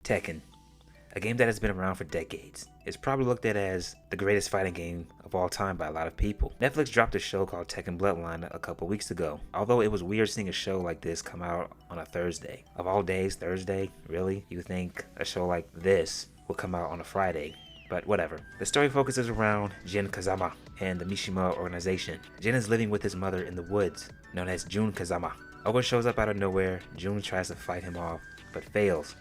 Tekken, a game that has been around for decades. It's probably looked at as the greatest fighting game of all time by a lot of people. Netflix dropped a show called Tekken Bloodline a couple weeks ago. Although it was weird seeing a show like this come out on a Thursday. Of all days, Thursday? Really? You think a show like this will come out on a Friday? But whatever. The story focuses around Jin Kazama and the Mishima organization. Jin is living with his mother in the woods, known as Jun Kazama. Oga shows up out of nowhere. Jun tries to fight him off, but fails.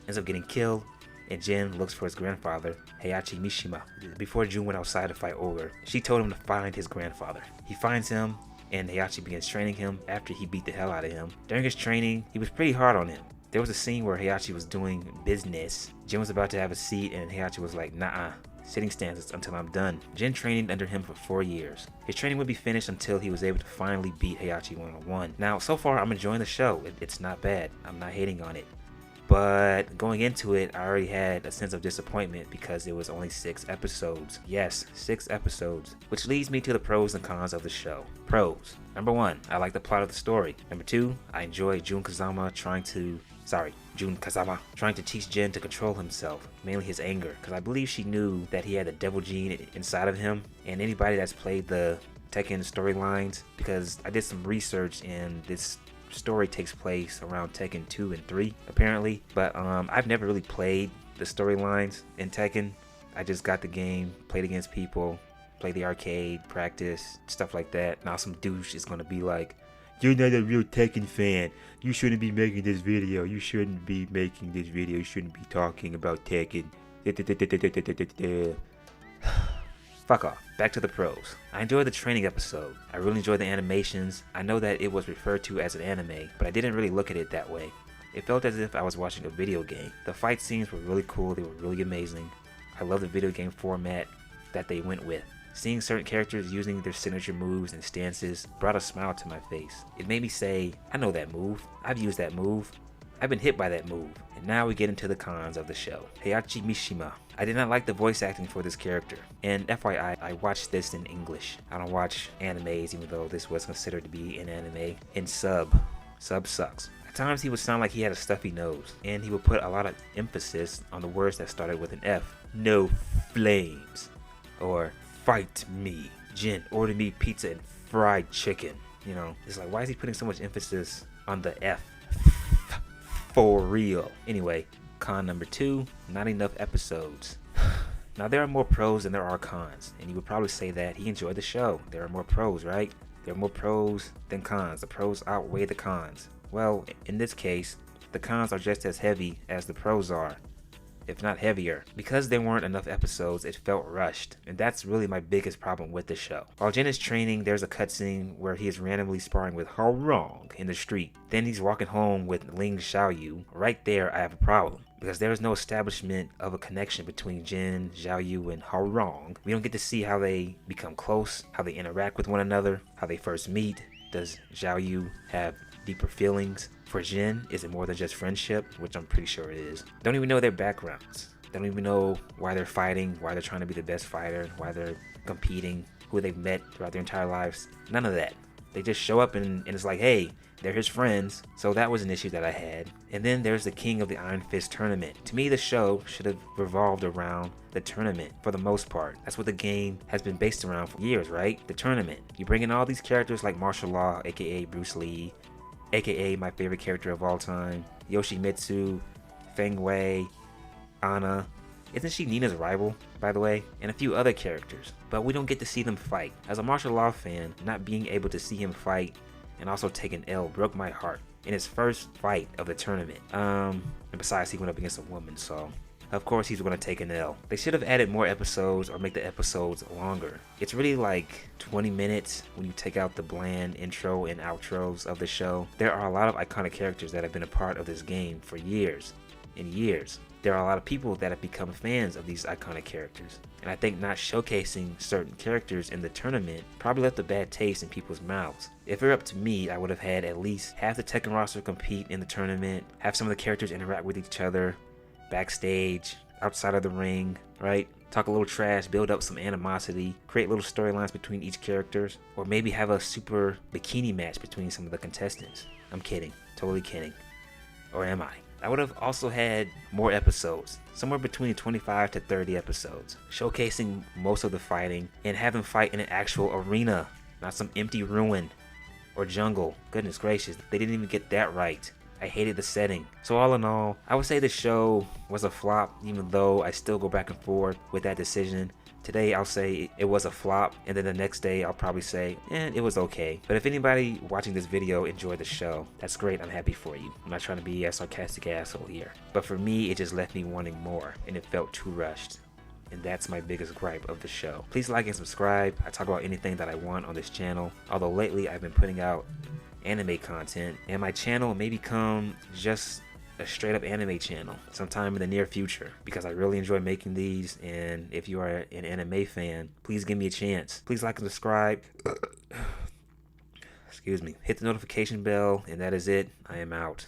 Ends up getting killed, and Jin looks for his grandfather, Heihachi Mishima. Before Jun went outside to fight Ogre, she told him to find his grandfather. He finds him, and Heihachi begins training him after he beat the hell out of him. During his training, he was pretty hard on him. There was a scene where Heihachi was doing business. Jin was about to have a seat, and Heihachi was like, nah, sitting stances until I'm done. Jin trained under him for 4 years. His training would be finished until he was able to finally beat Heihachi one-on-one. Now, so far, I'm enjoying the show. It's not bad. I'm not hating on it. But going into it, I already had a sense of disappointment because it was only 6 episodes. Yes, 6 episodes. Which leads me to the pros and cons of the show. Pros. Number 1, I like the plot of the story. Number 2, I enjoy Jun Kazama trying to teach Jin to control himself, mainly his anger, because I believe she knew that he had the devil gene inside of him. And anybody that's played the Tekken storylines, because I did some research and this story takes place around Tekken 2 and 3 apparently, but I've never really played the storylines in Tekken. I just got the game, played against people, played the arcade, practice, stuff like that. Now some douche is gonna be like, you're not a real Tekken fan. You shouldn't be making this video. You shouldn't be making this video. You shouldn't be talking about Tekken. Fuck off. Back to the pros. I enjoyed the training episode. I really enjoyed the animations. I know that it was referred to as an anime, but I didn't really look at it that way. It felt as if I was watching a video game. The fight scenes were really cool. They were really amazing. I love the video game format that they went with. Seeing certain characters using their signature moves and stances brought a smile to my face. It made me say, I know that move. I've used that move. I've been hit by that move. And now we get into the cons of the show. Heihachi Mishima. I did not like the voice acting for this character. And FYI, I watched this in English. I don't watch animes, even though this was considered to be an anime. And sub sucks. At times he would sound like he had a stuffy nose. And he would put a lot of emphasis on the words that started with an F. No flames. Or fight me. Jin, order me pizza and fried chicken. You know, it's like, why is he putting so much emphasis on the F? For real. Anyway, con number 2, not enough episodes. Now there are more pros than there are cons, and you would probably say that he enjoyed the show. There are more pros, right? There are more pros than cons. The pros outweigh the cons. Well, in this case, the cons are just as heavy as the pros are, if not heavier. Because there weren't enough episodes, it felt rushed, and that's really my biggest problem with the show. While Jin is training, there's a cutscene where he is randomly sparring with Harong in the street. Then he's walking home with Ling Xiaoyu. Right there, I have a problem, because there is no establishment of a connection between Jin, Xiaoyu, and Harong. We don't get to see how they become close, how they interact with one another, how they first meet. Does Xiaoyu have deeper feelings for Jin? Is it more than just friendship? Which I'm pretty sure it is. Don't even know their backgrounds. Don't even know why they're fighting, why they're trying to be the best fighter, why they're competing, who they've met throughout their entire lives. None of that. They just show up and it's like, hey, they're his friends. So that was an issue that I had. And then there's the King of the Iron Fist tournament. To me, the show should have revolved around the tournament for the most part. That's what the game has been based around for years, right? The tournament. You bring in all these characters like Martial Law, aka Bruce Lee, aka my favorite character of all time, Yoshimitsu, Feng Wei, Anna. Isn't she Nina's rival, by the way? And a few other characters. But we don't get to see them fight. As a martial law fan, not being able to see him fight and also take an L broke my heart in his first fight of the tournament. And besides, he went up against a woman, so of course he's going to take an L. They should have added more episodes or make the episodes longer. It's really like 20 minutes when you take out the bland intro and outros of the show. There are a lot of iconic characters that have been a part of this game for years and years. There are a lot of people that have become fans of these iconic characters. And I think not showcasing certain characters in the tournament probably left a bad taste in people's mouths. If it were up to me, I would have had at least half the Tekken roster compete in the tournament, have some of the characters interact with each other, backstage, outside of the ring, right? Talk a little trash, build up some animosity, create little storylines between each characters, or maybe have a super bikini match between some of the contestants. I'm kidding, totally kidding. Or am I? I would have also had more episodes, somewhere between 25 to 30 episodes, showcasing most of the fighting and have them fight in an actual arena, not some empty ruin or jungle. Goodness gracious, they didn't even get that right. I hated the setting. So all in all, I would say the show was a flop, even though I still go back and forth with that decision. Today I'll say it was a flop, and then the next day I'll probably say, it was okay. But if anybody watching this video enjoyed the show, that's great, I'm happy for you. I'm not trying to be a sarcastic asshole here. But for me, it just left me wanting more, and it felt too rushed. And that's my biggest gripe of the show. Please like and subscribe. I talk about anything that I want on this channel, although lately I've been putting out anime content, and my channel may become just a straight up anime channel sometime in the near future, because I really enjoy making these. And if you are an anime fan, please give me a chance. Please like and subscribe. Excuse me. Hit the notification bell, and that is it. I am out.